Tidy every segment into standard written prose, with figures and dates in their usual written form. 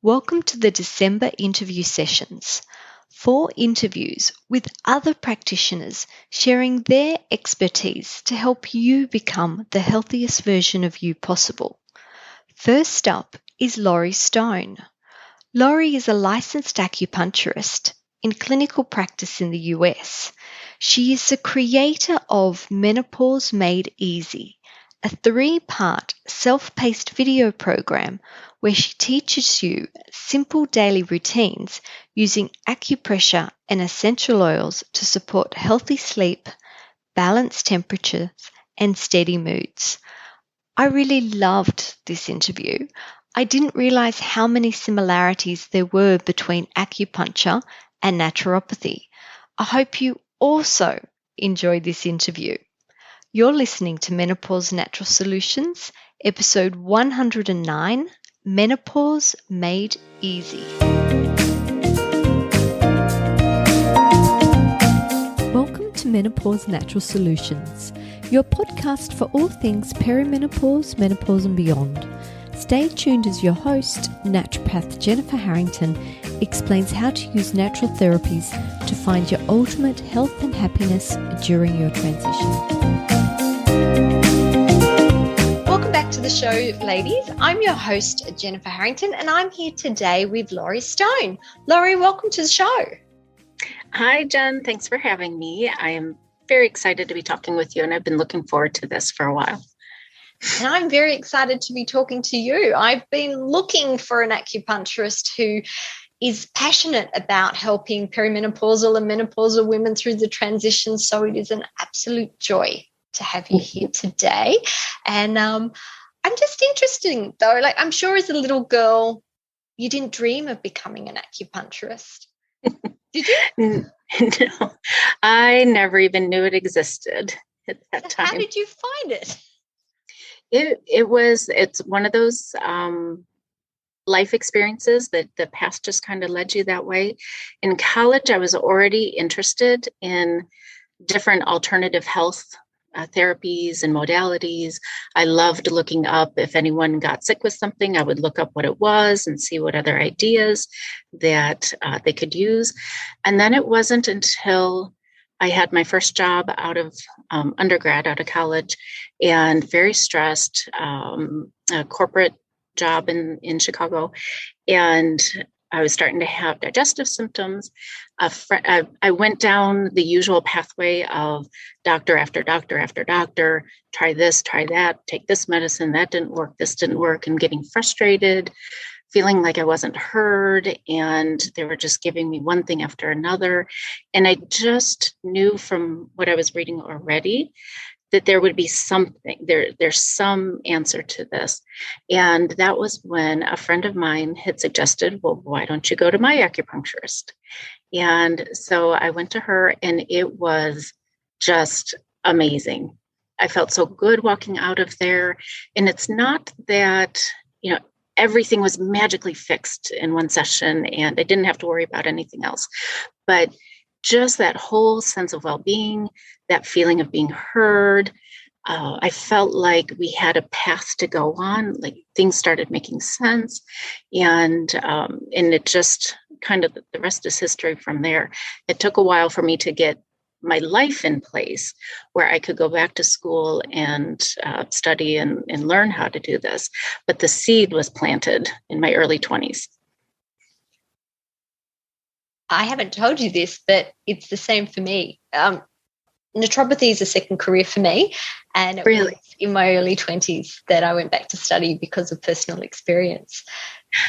Welcome to the December interview sessions. 4 interviews with other practitioners sharing their expertise to help you become the healthiest version of you possible. First up is Laurie Stone. Laurie is a licensed acupuncturist in clinical practice in the US. She is the creator of Menopause Made Easy, a 3-part self-paced video program where she teaches you simple daily routines using acupressure and essential oils to support healthy sleep, balanced temperatures, and steady moods. I really loved this interview. I didn't realize how many similarities there were between acupuncture and naturopathy. I hope you also enjoyed this interview. You're listening to Menopause Natural Solutions, episode 109, Menopause Made Easy. Welcome to Menopause Natural Solutions, your podcast for all things perimenopause, menopause and beyond. Stay tuned as your host, Naturopath Jennifer Harrington, explains how to use natural therapies to find your ultimate health and happiness during your transition. Welcome back to the show, ladies. I'm your host, Jennifer Harrington, and I'm here today with Laurie Stone. Laurie, welcome to the show. Hi, Jen. Thanks for having me. I am very excited to be talking with you, and I've been looking forward to this for a while. And I'm very excited to be talking to you. I've been looking for an acupuncturist who is passionate about helping perimenopausal and menopausal women through the transition, so it is an absolute joy to have you here today. And I'm just interested, though, I'm sure as a little girl, you didn't dream of becoming an acupuncturist. Did you? No, I never even knew it existed at that time. How did you find it? It's one of those life experiences that the past just kind of led you that way. In college, I was already interested in different alternative health therapies and modalities. I loved looking up if anyone got sick with something. I would look up what it was and see what other ideas that they could use. And then it wasn't until I had my first job out of undergrad, out of college, and very stressed, a corporate job in Chicago. And I was starting to have digestive symptoms. I went down the usual pathway of doctor after doctor after doctor, try this, try that, take this medicine, that didn't work, this didn't work, and getting frustrated, feeling like I wasn't heard, and they were just giving me one thing after another. And I just knew from what I was reading already that there would be something, there's some answer to this. And that was when a friend of mine had suggested, well, why don't you go to my acupuncturist? And so I went to her, and it was just amazing. I felt so good walking out of there. And it's not that, everything was magically fixed in one session and I didn't have to worry about anything else. But just that whole sense of well-being, that feeling of being heard, I felt like we had a path to go on, like things started making sense. And it just kind of, the rest is history from there. It took a while for me to get my life in place where I could go back to school and study and learn how to do this. But the seed was planted in my early 20s. I haven't told you this, but it's the same for me. Naturopathy is a second career for me. And it was in my early 20s that I went back to study because of personal experience.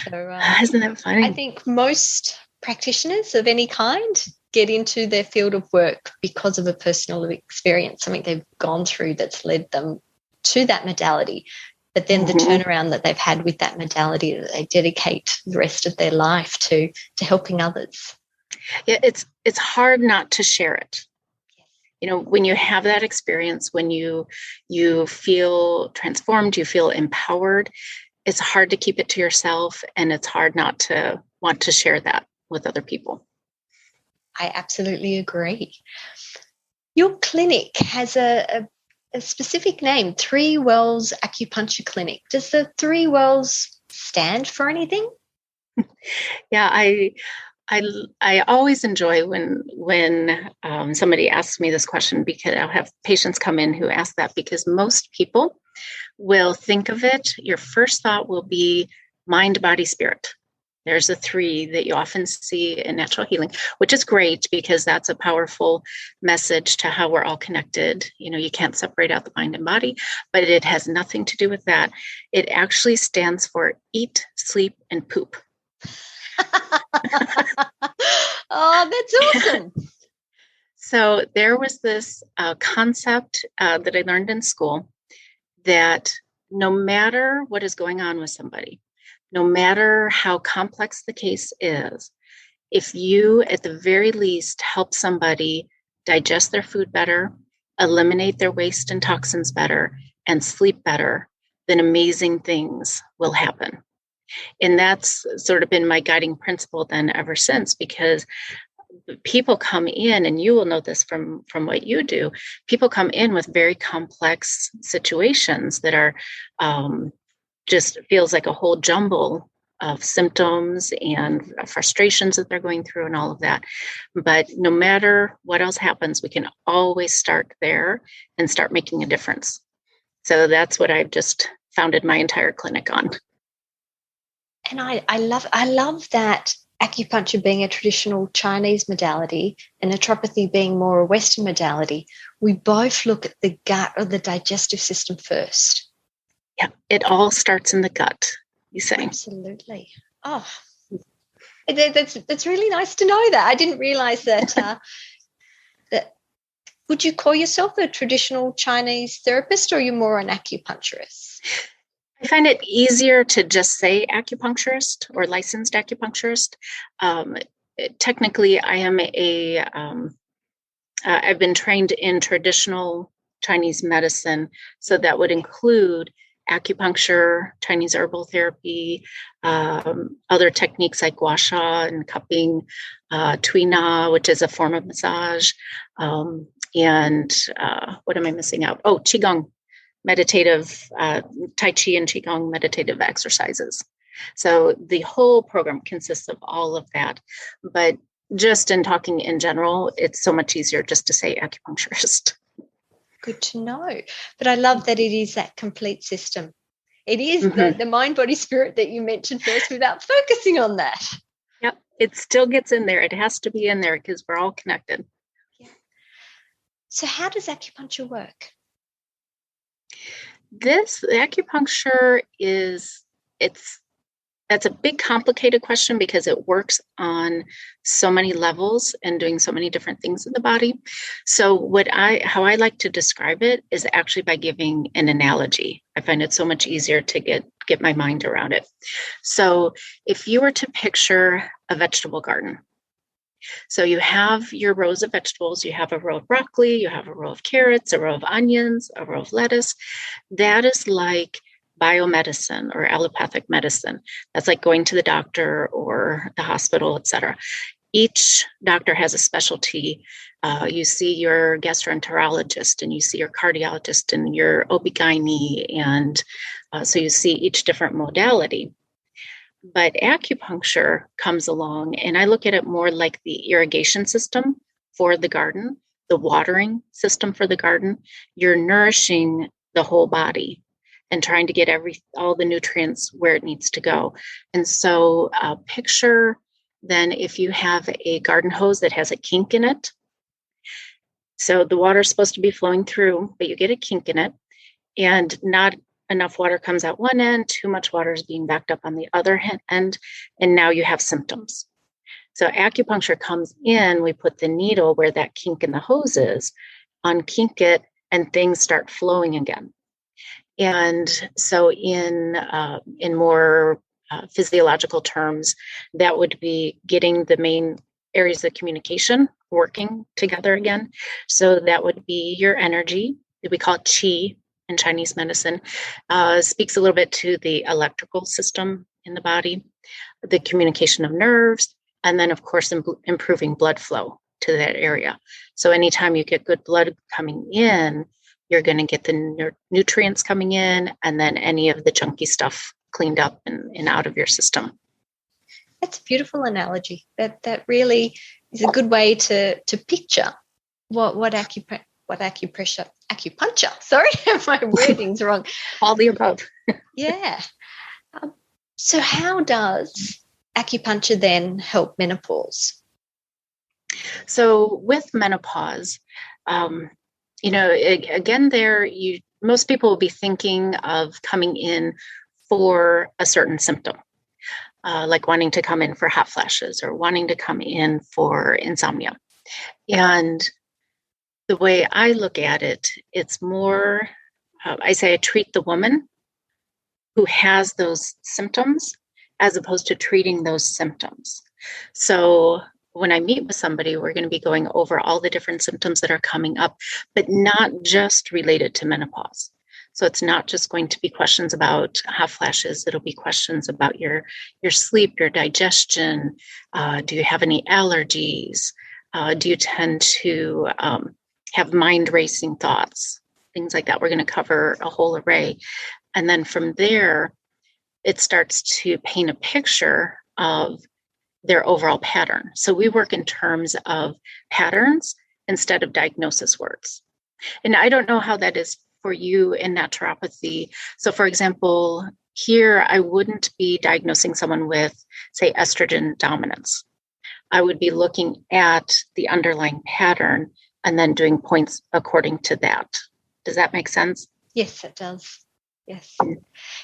So, isn't that funny? I think most practitioners of any kind get into their field of work because of a personal experience, something they've gone through that's led them to that modality. But then the turnaround that they've had with that modality, that they dedicate the rest of their life to helping others. Yeah, it's hard not to share it. When you have that experience, when you feel transformed, you feel empowered, it's hard to keep it to yourself, and it's hard not to want to share that with other people. I absolutely agree. Your clinic has a specific name, Three Wells Acupuncture Clinic. Does the Three Wells stand for anything? Yeah, I always enjoy when somebody asks me this question, because I'll have patients come in who ask that, because most people will think of it. Your first thought will be mind, body, spirit. There's the three that you often see in natural healing, which is great because that's a powerful message to how we're all connected. You can't separate out the mind and body, but it has nothing to do with that. It actually stands for eat, sleep, and poop. Oh, that's awesome. So there was this concept that I learned in school, that no matter what is going on with somebody, no matter how complex the case is, if you at the very least help somebody digest their food better, eliminate their waste and toxins better, and sleep better, then amazing things will happen. And that's sort of been my guiding principle then ever since, because people come in, and you will know this from what you do, people come in with very complex situations that are just feels like a whole jumble of symptoms and frustrations that they're going through and all of that. But no matter what else happens, we can always start there and start making a difference. So that's what I've just founded my entire clinic on. And I love that acupuncture being a traditional Chinese modality and naturopathy being more a Western modality, we both look at the gut or the digestive system first. Yeah, it all starts in the gut, you say. Absolutely. Oh, that's really nice to know that. I didn't realize that. That would you call yourself a traditional Chinese therapist, or are you more an acupuncturist? I find it easier to just say acupuncturist or licensed acupuncturist. Technically, I am I've been trained in traditional Chinese medicine, so that would include acupuncture, Chinese herbal therapy, other techniques like gua sha and cupping, tui na, which is a form of massage, and what am I missing out? Oh, qigong, meditative, Tai Chi and qigong meditative exercises. So the whole program consists of all of that, but just in talking in general, it's so much easier just to say acupuncturist. Good to know. But I love that it is that complete system. It is the mind, body, spirit that you mentioned first without focusing on that. Yep. It still gets in there. It has to be in there because we're all connected. Yeah. So how does acupuncture work? The acupuncture that's a big complicated question because it works on so many levels and doing so many different things in the body. So how I like to describe it is actually by giving an analogy. I find it so much easier to get my mind around it. So if you were to picture a vegetable garden, so you have your rows of vegetables, you have a row of broccoli, you have a row of carrots, a row of onions, a row of lettuce. That is like biomedicine or allopathic medicine. That's like going to the doctor or the hospital, etc. Each doctor has a specialty. You see your gastroenterologist, and you see your cardiologist, and your OB-GYN, and so you see each different modality. But acupuncture comes along, and I look at it more like the irrigation system for the garden, the watering system for the garden. You're nourishing the whole body and trying to get all the nutrients where it needs to go. And so picture then if you have a garden hose that has a kink in it. So the water is supposed to be flowing through, but you get a kink in it, and not enough water comes out one end, too much water is being backed up on the other end, and now you have symptoms. So acupuncture comes in, we put the needle where that kink in the hose is, unkink it, and things start flowing again. And so in more physiological terms, that would be getting the main areas of communication working together again. So that would be your energy, we call it qi in Chinese medicine, speaks a little bit to the electrical system in the body, the communication of nerves, and then, of course, improving blood flow to that area. So anytime you get good blood coming in, you're going to get the nutrients coming in, and then any of the junky stuff cleaned up and out of your system. beautiful analogy. That really is a good way to picture what acupuncture. Sorry, my wording's wrong. All the above. Yeah. So how does acupuncture then help menopause? So with menopause, again, most people will be thinking of coming in for a certain symptom, like wanting to come in for hot flashes or wanting to come in for insomnia. And the way I look at it, it's more, I say I treat the woman who has those symptoms as opposed to treating those symptoms. So when I meet with somebody, we're going to be going over all the different symptoms that are coming up, but not just related to menopause. So it's not just going to be questions about hot flashes. It'll be questions about your sleep, your digestion. Do you have any allergies? Do you tend to have mind racing thoughts? Things like that. We're going to cover a whole array. And then from there, it starts to paint a picture of their overall pattern. So we work in terms of patterns instead of diagnosis words. And I don't know how that is for you in naturopathy. So for example, here I wouldn't be diagnosing someone with, say, estrogen dominance. I would be looking at the underlying pattern and then doing points according to that. Does that make sense? Yes, it does. Yes.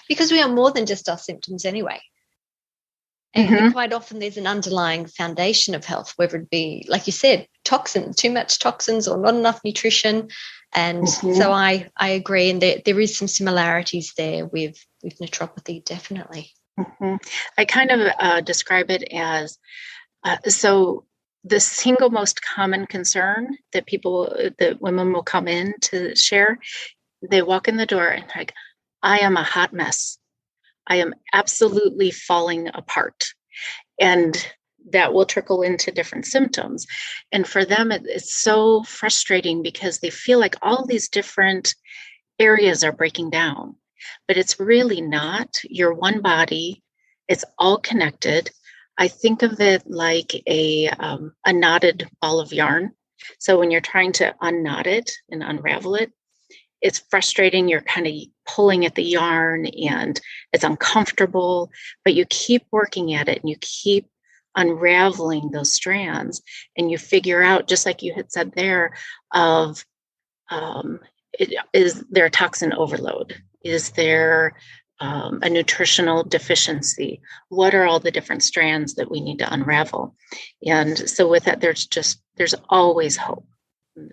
Because we are more than just our symptoms anyway. And quite often there's an underlying foundation of health, whether it be, like you said, toxins, too much toxins or not enough nutrition. And so I agree. And there is some similarities there with naturopathy, definitely. I kind of describe it as, so the single most common concern that women will come in to share, they walk in the door and like, I am a hot mess. I am absolutely falling apart. And that will trickle into different symptoms. And for them, it's so frustrating because they feel like all these different areas are breaking down, but it's really not. You're one body. It's all connected. I think of it like a knotted ball of yarn. So when you're trying to unknot it and unravel it, it's frustrating. You're kind of pulling at the yarn and it's uncomfortable, but you keep working at it and you keep unraveling those strands and you figure out, just like you had said there, of is there a toxin overload? Is there a nutritional deficiency? What are all the different strands that we need to unravel? And so with that, there's always hope.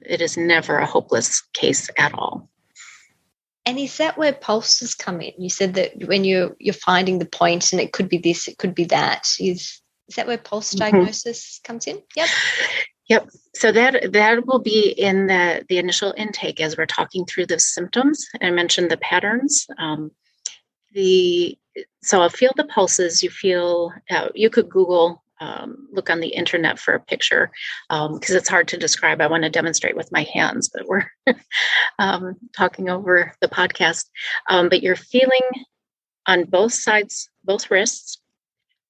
It is never a hopeless case at all. And is that where pulses come in? You said that when you're finding the point, and it could be this, it could be that. Is that where pulse diagnosis comes in? Yep. So that will be in the initial intake as we're talking through the symptoms. I mentioned the patterns. So I'll feel the pulses. You feel. You could Google. Look on the internet for a picture because it's hard to describe. I want to demonstrate with my hands, but we're talking over the podcast. But you're feeling on both sides, both wrists.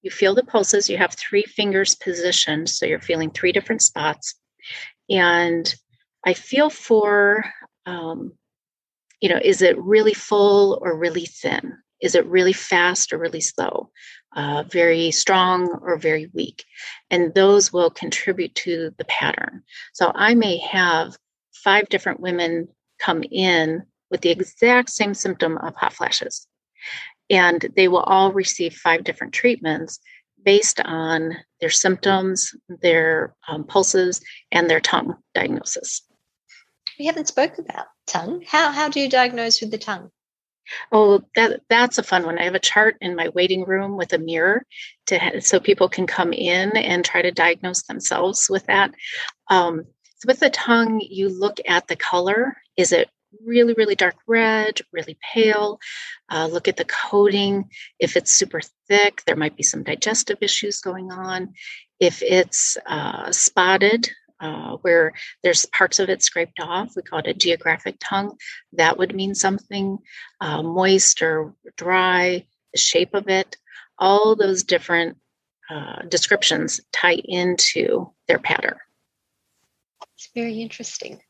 You feel the pulses. You have 3 fingers positioned, so you're feeling 3 different spots. And I feel for, is it really full or really thin? Is it really fast or really slow? Very strong or very weak? And those will contribute to the pattern. So I may have 5 different women come in with the exact same symptom of hot flashes. And they will all receive 5 different treatments based on their symptoms, their pulses, and their tongue diagnosis. We haven't spoke about tongue. How do you diagnose with the tongue? Oh, that's a fun one. I have a chart in my waiting room with a mirror so people can come in and try to diagnose themselves with that. So with the tongue, you look at the color. Is it really, really dark red, really pale? Look at the coating. If it's super thick, there might be some digestive issues going on. If it's spotted, where there's parts of it scraped off, we call it a geographic tongue. That would mean something. Moist or dry, the shape of it, all those different descriptions tie into their pattern. It's very interesting.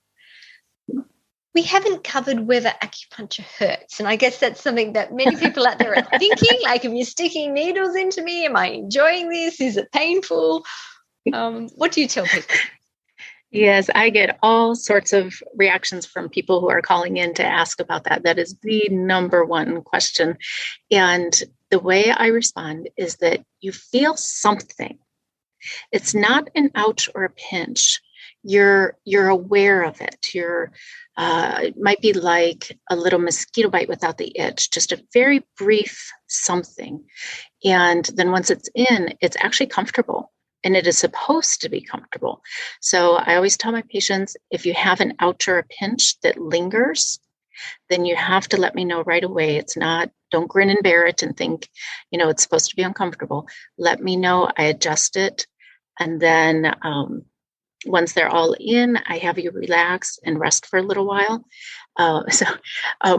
We haven't covered whether acupuncture hurts. And I guess that's something that many people out there are thinking, like, if you're sticking needles into me, am I enjoying this? Is it painful? What do you tell people? Yes, I get all sorts of reactions from people who are calling in to ask about that. That is the number one question. And the way I respond is that you feel something. It's not an ouch or a pinch. You're aware of it. It might be like a little mosquito bite without the itch, just a very brief something. And then once it's in, it's actually comfortable. And it is supposed to be comfortable. So I always tell my patients, if you have an ouch or a pinch that lingers, then you have to let me know right away. Don't grin and bear it and think, it's supposed to be uncomfortable. Let me know, I adjust it. And then once they're all in, I have you relax and rest for a little while.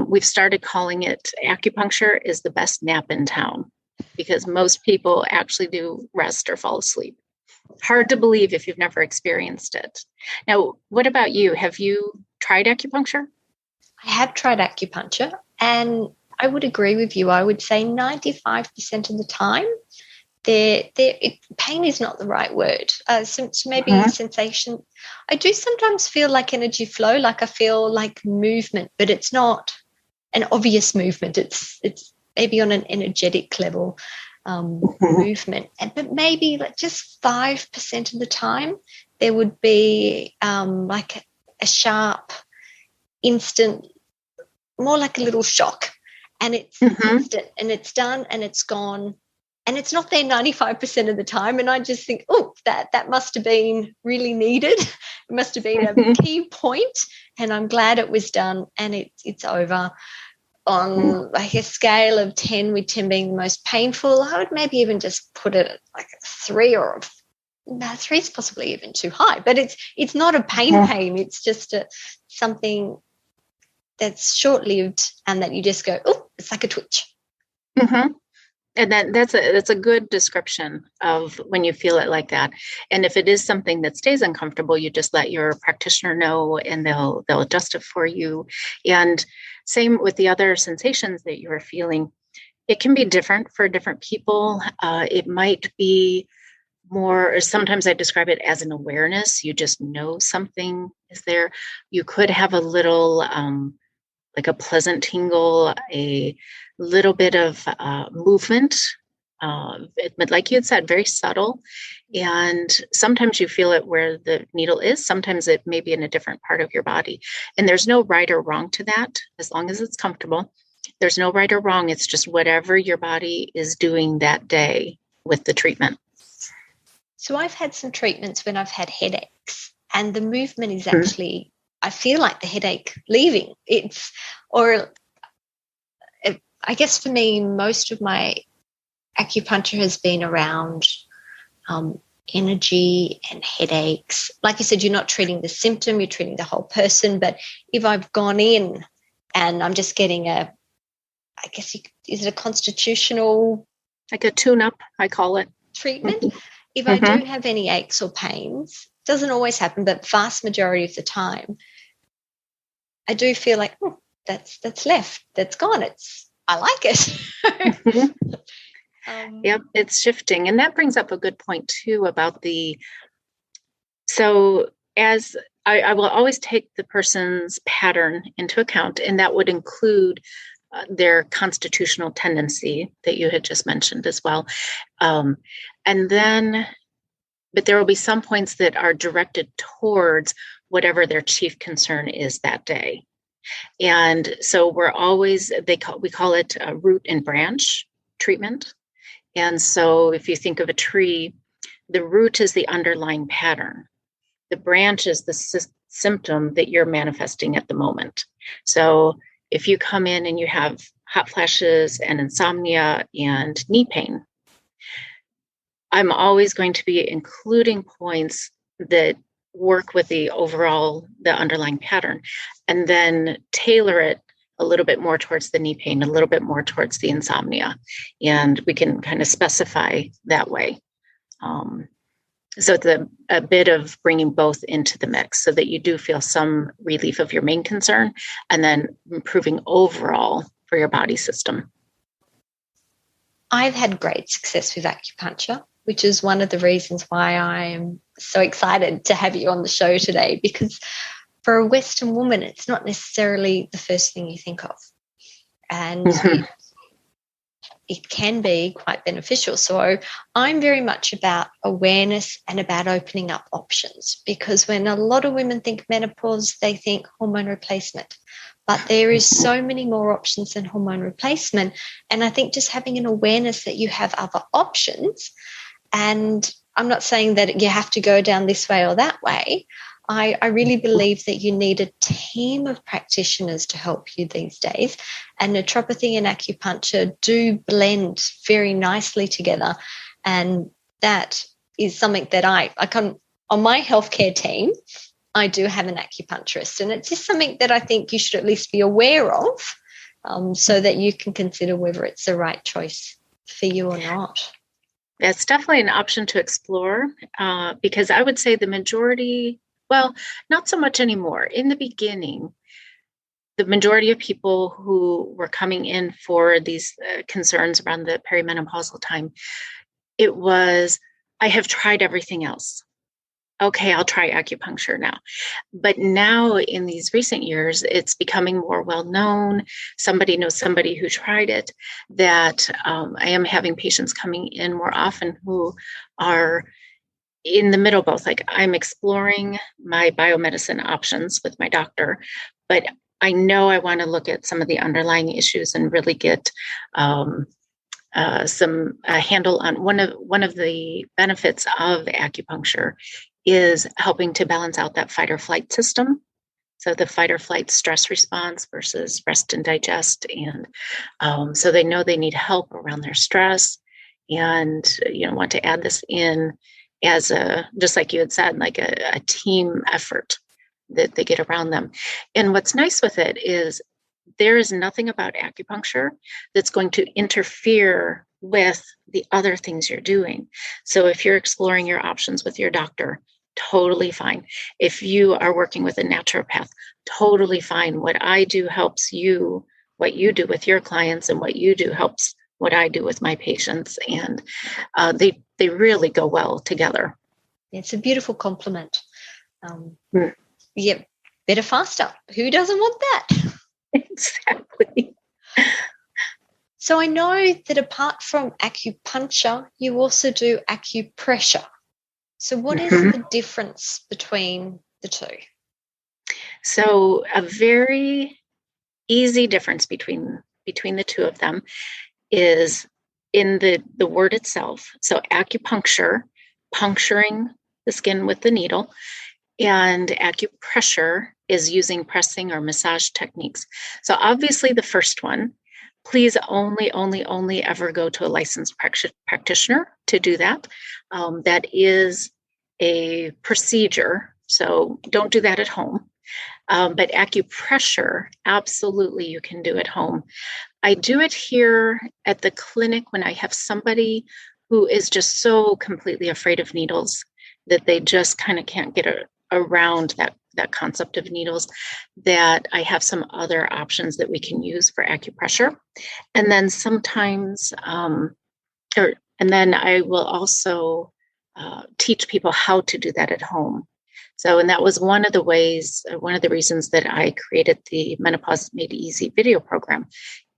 We've started calling it acupuncture is the best nap in town, because most people actually do rest or fall asleep. Hard to believe if you've never experienced it. Now, what about you? Have you tried acupuncture? I have tried acupuncture, and I would agree with you. I would say 95% of the time, pain is not the right word. Maybe sensation. I do sometimes feel like energy flow, like I feel like movement, but it's not an obvious movement. It's maybe on an energetic level. Movement, but maybe like just 5% of the time there would be like a sharp, instant, more like a little shock, and it's instant, and it's done, and it's gone, and it's not there 95% of the time. And I just think, that must have been really needed. It must have been a key point, and I'm glad it was done, and it's over. On like a scale of 10, with 10 being the most painful, I would maybe even just put it at like a 3, or 3 is possibly even too high. But it's not a pain. It's just something that's short-lived, and that you just go, it's like a twitch. Mm-hmm. And that's a good description of when you feel it like that. And if it is something that stays uncomfortable, you just let your practitioner know, and they'll adjust it for you. And same with the other sensations that you are feeling. It can be different for different people. It might be more, or sometimes I describe it as an awareness. You just know something is there. You could have a little like a pleasant tingle, a little bit of movement, but like you had said, very subtle. And sometimes you feel it where the needle is. Sometimes it may be in a different part of your body. And there's no right or wrong to that, as long as it's comfortable. There's no right or wrong. It's just whatever your body is doing that day with the treatment. So I've had some treatments when I've had headaches, and the movement is actually, I feel like the headache leaving. I guess for me, most of my acupuncture has been around energy and headaches. Like you said, you're not treating the symptom, you're treating the whole person. But if I've gone in and I'm just getting is it a constitutional? Like a tune-up, I call it. Treatment. If I do have any aches or pains, doesn't always happen, but vast majority of the time, I do feel like, that's left, that's gone. I like it. Yep, it's shifting. And that brings up a good point too about so as I will always take the person's pattern into account, and that would include their constitutional tendency that you had just mentioned as well. But there will be some points that are directed towards whatever their chief concern is that day. And so we're always, we call it a root and branch treatment. And so if you think of a tree, the root is the underlying pattern. The branch is the symptom that you're manifesting at the moment. So if you come in and you have hot flashes and insomnia and knee pain, I'm always going to be including points that work with the underlying pattern, and then tailor it a little bit more towards the knee pain, a little bit more towards the insomnia. And we can kind of specify that way. So it's a bit of bringing both into the mix so that you do feel some relief of your main concern and then improving overall for your body system. I've had great success with acupuncture, which is one of the reasons why I am so excited to have you on the show today, because for a Western woman, it's not necessarily the first thing you think of. And it can be quite beneficial. So I'm very much about awareness and about opening up options, because when a lot of women think menopause, they think hormone replacement. But there is so many more options than hormone replacement. And I think just having an awareness that you have other options, and I'm not saying that you have to go down this way or that way. I really believe that you need a team of practitioners to help you these days. And naturopathy and acupuncture do blend very nicely together. And that is something that I can, on my healthcare team, I do have an acupuncturist. And it's just something that I think you should at least be aware of, so that you can consider whether it's the right choice for you or not. That's definitely an option to explore, because I would say the majority, well, not so much anymore. In the beginning, the majority of people who were coming in for these concerns around the perimenopausal time, it was, I have tried everything else. Okay, I'll try acupuncture now. But now in these recent years, it's becoming more well-known. Somebody knows somebody who tried it, that I am having patients coming in more often who are in the middle, both like I'm exploring my biomedicine options with my doctor, but I know I want to look at some of the underlying issues and really get some handle on one of the benefits of acupuncture is helping to balance out that fight or flight system. So the fight or flight stress response versus rest and digest. And so they know they need help around their stress, and want to add this in as just like you had said, like a team effort that they get around them. And what's nice with it is there is nothing about acupuncture that's going to interfere with the other things you're doing. So if you're exploring your options with your doctor, totally fine. If you are working with a naturopath, totally fine. What I do helps you, what you do with your clients, and what you do helps what I do with my patients. And they really go well together. It's a beautiful compliment. Yeah, better faster. Who doesn't want that? Exactly. So I know that apart from acupuncture, you also do acupressure. So what is the difference between the two? So a very easy difference between the two of them is in the word itself. So acupuncture, puncturing the skin with the needle, and acupressure is using pressing or massage techniques. So obviously the first one, please only ever go to a licensed practitioner to do that. That is a procedure, so don't do that at home. But acupressure, absolutely you can do at home. I do it here at the clinic when I have somebody who is just so completely afraid of needles that they just kind of can't get around that concept of needles, that I have some other options that we can use for acupressure. And then sometimes, and then I will also teach people how to do that at home. So, and that was one of the reasons that I created the Menopause Made Easy video program,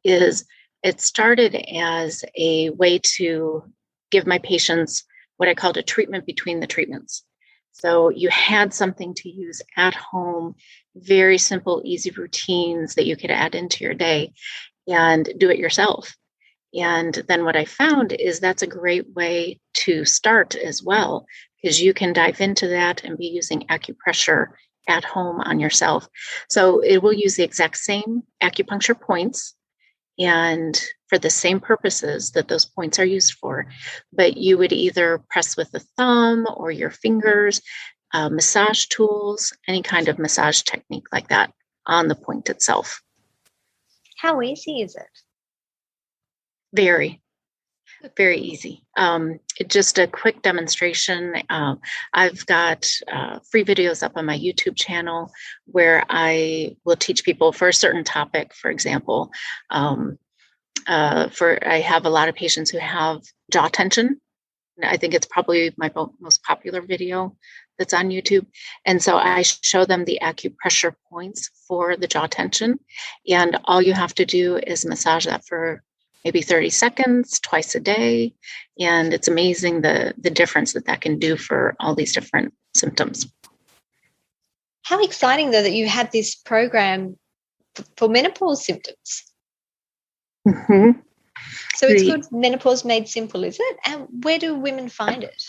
is it started as a way to give my patients what I called a treatment between the treatments. So you had something to use at home, very simple, easy routines that you could add into your day and do it yourself. And then what I found is that's a great way to start as well, because you can dive into that and be using acupressure at home on yourself. So it will use the exact same acupuncture points and for the same purposes that those points are used for, but you would either press with the thumb or your fingers, massage tools, any kind of massage technique like that on the point itself. How easy is it? Very. Very easy. Just a quick demonstration. I've got free videos up on my YouTube channel where I will teach people for a certain topic. For example, I have a lot of patients who have jaw tension. I think it's probably my most popular video that's on YouTube. And so I show them the acupressure points for the jaw tension. And all you have to do is massage that for maybe 30 seconds, twice a day. And it's amazing the difference that can do for all these different symptoms. How exciting, though, that you had this program for menopause symptoms. Mm-hmm. So it's good, Menopause Made Simple, is it? And where do women find it?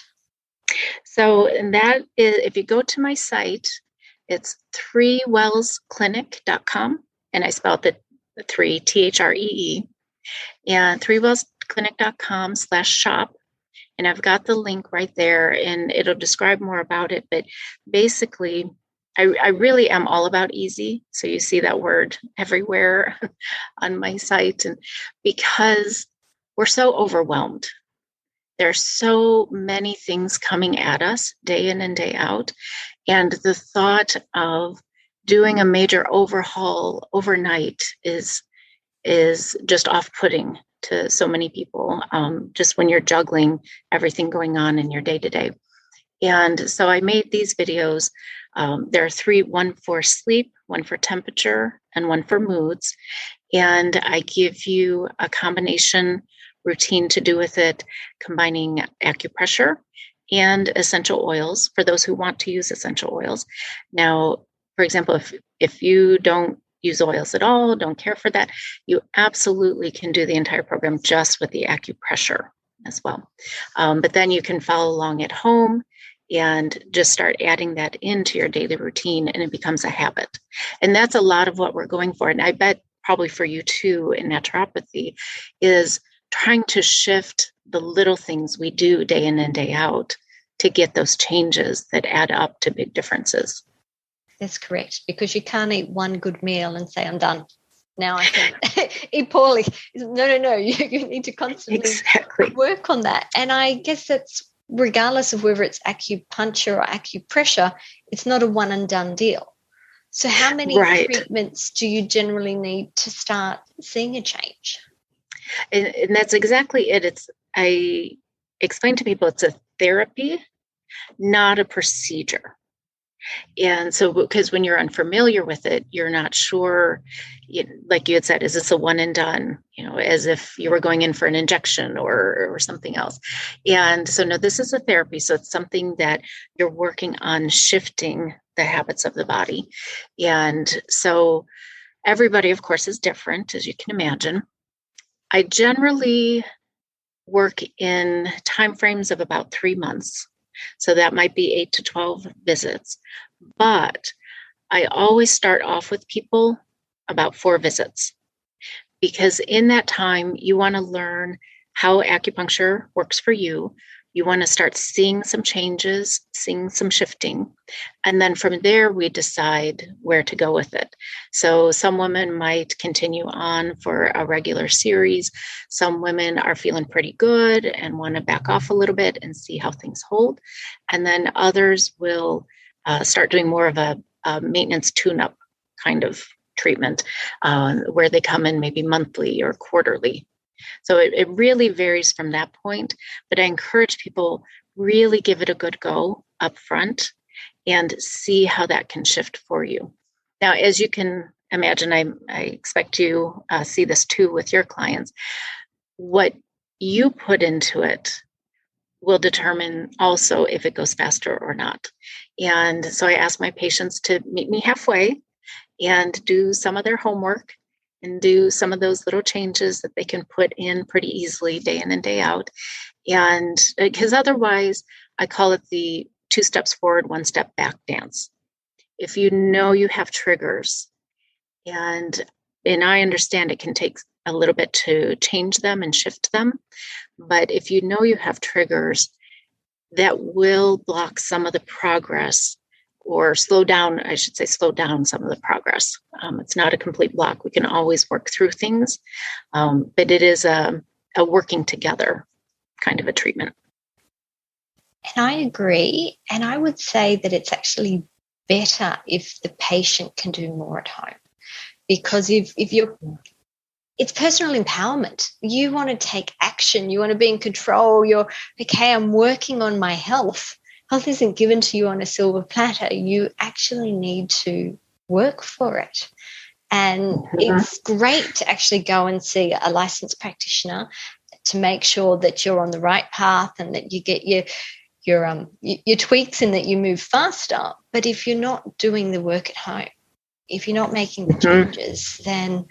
So, and that is, if you go to my site, it's 3wellsclinic.com, and I spelled the 3, THREE, and 3wellsclinic.com/shop. And I've got the link right there, and it'll describe more about it. But basically, I really am all about easy. So you see that word everywhere on my site. And because we're so overwhelmed, there's so many things coming at us day in and day out. And the thought of doing a major overhaul overnight is just off-putting to so many people, just when you're juggling everything going on in your day-to-day. And so I made these videos. There are 3, one for sleep, one for temperature, and one for moods. And I give you a combination routine to do with it, combining acupressure and essential oils for those who want to use essential oils. Now, for example, if you don't use oils at all, don't care for that, you absolutely can do the entire program just with the acupressure as well. But then you can follow along at home and just start adding that into your daily routine, and it becomes a habit. And that's a lot of what we're going for. And I bet probably for you too in naturopathy is trying to shift the little things we do day in and day out to get those changes that add up to big differences. That's correct, because you can't eat one good meal and say, I'm done. Now I can eat poorly. No. You need to constantly work on that. And I guess that's regardless of whether it's acupuncture or acupressure, it's not a one and done deal. So how many treatments do you generally need to start seeing a change? And that's exactly it. I explain to people it's a therapy, not a procedure. And so, because when you're unfamiliar with it, you're not sure, like you had said, is this a one and done, as if you were going in for an injection or something else. And so, no, this is a therapy. So it's something that you're working on shifting the habits of the body. And so everybody, of course, is different, as you can imagine. I generally work in timeframes of about 3 months. So that might be 8 to 12 visits. But I always start off with people about 4 visits, because in that time, you want to learn how acupuncture works for you. You want to start seeing some changes, seeing some shifting. And then from there, we decide where to go with it. So some women might continue on for a regular series. Some women are feeling pretty good and want to back off a little bit and see how things hold. And then others will start doing more of a maintenance tune-up kind of treatment where they come in maybe monthly or quarterly. So it really varies from that point, but I encourage people really give it a good go up front and see how that can shift for you. Now, as you can imagine, I expect you see this too with your clients. What you put into it will determine also if it goes faster or not. And so I ask my patients to meet me halfway and do some of their homework and do some of those little changes that they can put in pretty easily day in and day out. And because otherwise, I call it the 2 steps forward, 1 step back dance. If you know you have triggers, and I understand it can take a little bit to change them and shift them, but if you know you have triggers, that will block some of the progress, or slow down some of the progress. It's not a complete block. We can always work through things, but it is a working together kind of a treatment. And I agree. And I would say that it's actually better if the patient can do more at home, because if you're, it's personal empowerment. You want to take action. You want to be in control. You're, okay, I'm working on my health. Health isn't given to you on a silver platter. You actually need to work for it. And it's great to actually go and see a licensed practitioner to make sure that you're on the right path and that you get your tweaks and that you move faster. But if you're not doing the work at home, if you're not making the changes, then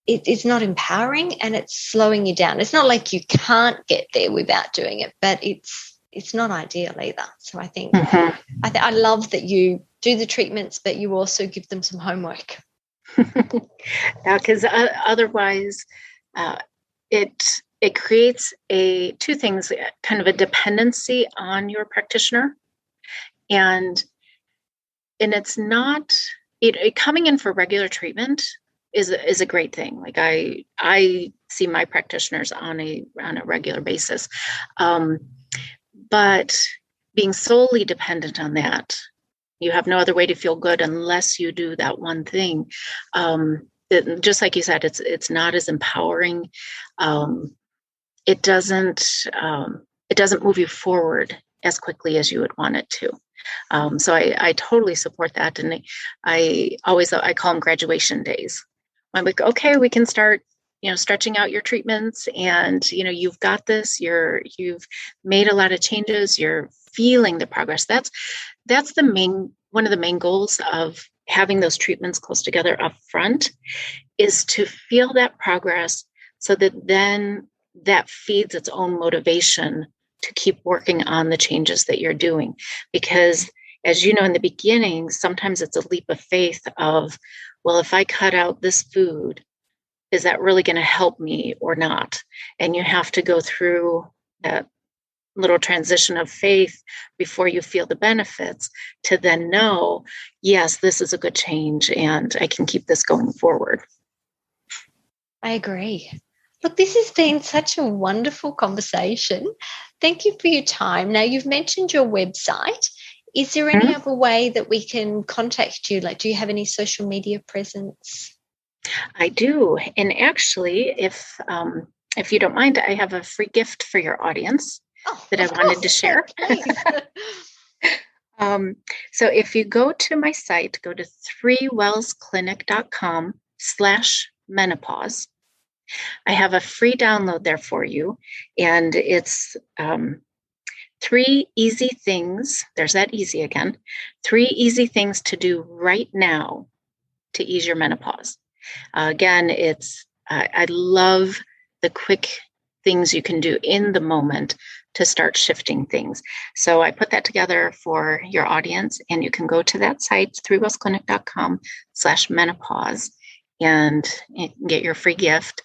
it's not empowering and it's slowing you down. It's not like you can't get there without doing it, but it's not ideal either. So I think I love that you do the treatments, but you also give them some homework. Yeah, because otherwise it creates two things, kind of a dependency on your practitioner, and it's not coming in for regular treatment is a great thing. Like I see my practitioners on a regular basis, but being solely dependent on that, you have no other way to feel good unless you do that one thing. Just like you said, it's not as empowering. It doesn't move you forward as quickly as you would want it to. So I totally support that, and I call them graduation days. I'm like, okay, we can start, stretching out your treatments, and you've got this. You've made a lot of changes. You're feeling the progress. That's one of the main goals of having those treatments close together up front, is to feel that progress, so that then that feeds its own motivation to keep working on the changes that you're doing. Because as you know, in the beginning, sometimes it's a leap of faith of, well, if I cut out this food, is that really going to help me or not? And you have to go through that little transition of faith before you feel the benefits to then know, yes, this is a good change and I can keep this going forward. I agree. Look, this has been such a wonderful conversation. Thank you for your time. Now, you've mentioned your website. Is there any other way that we can contact you? Like, do you have any social media presence? I do. And actually, if you don't mind, I have a free gift for your audience that I wanted to share. So if you go to my site, go to 3wellsclinic.com/menopause. I have a free download there for you, and it's 3 easy things. There's that easy again. 3 easy things to do right now to ease your menopause. Again, I love the quick things you can do in the moment to start shifting things. So I put that together for your audience, and you can go to that site, 3wellsclinic.com/menopause. And get your free gift.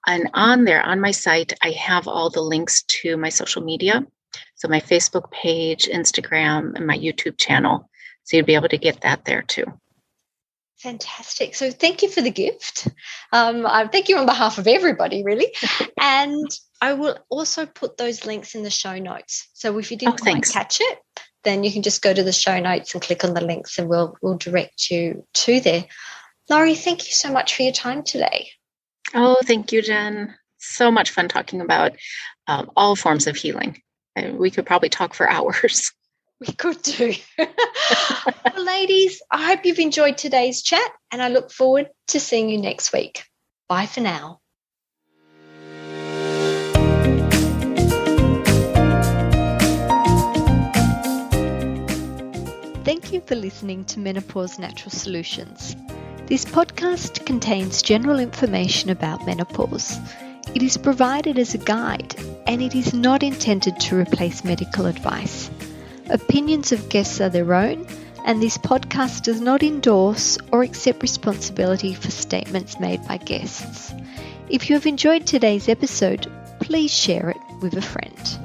And on there, on my site, I have all the links to my social media. So my Facebook page, Instagram, and my YouTube channel. So you'd be able to get that there too. Fantastic. So thank you for the gift. Thank you on behalf of everybody, really. And I will also put those links in the show notes. So if you didn't quite catch it, then you can just go to the show notes and click on the links, and we'll direct you to there. Laurie, thank you so much for your time today. Oh, thank you, Jen. So much fun talking about all forms of healing. We could probably talk for hours. We could do. Well, ladies, I hope you've enjoyed today's chat, and I look forward to seeing you next week. Bye for now. Thank you for listening to Menopause Natural Solutions. This podcast contains general information about menopause. It is provided as a guide, and it is not intended to replace medical advice. Opinions of guests are their own, and this podcast does not endorse or accept responsibility for statements made by guests. If you have enjoyed today's episode, please share it with a friend.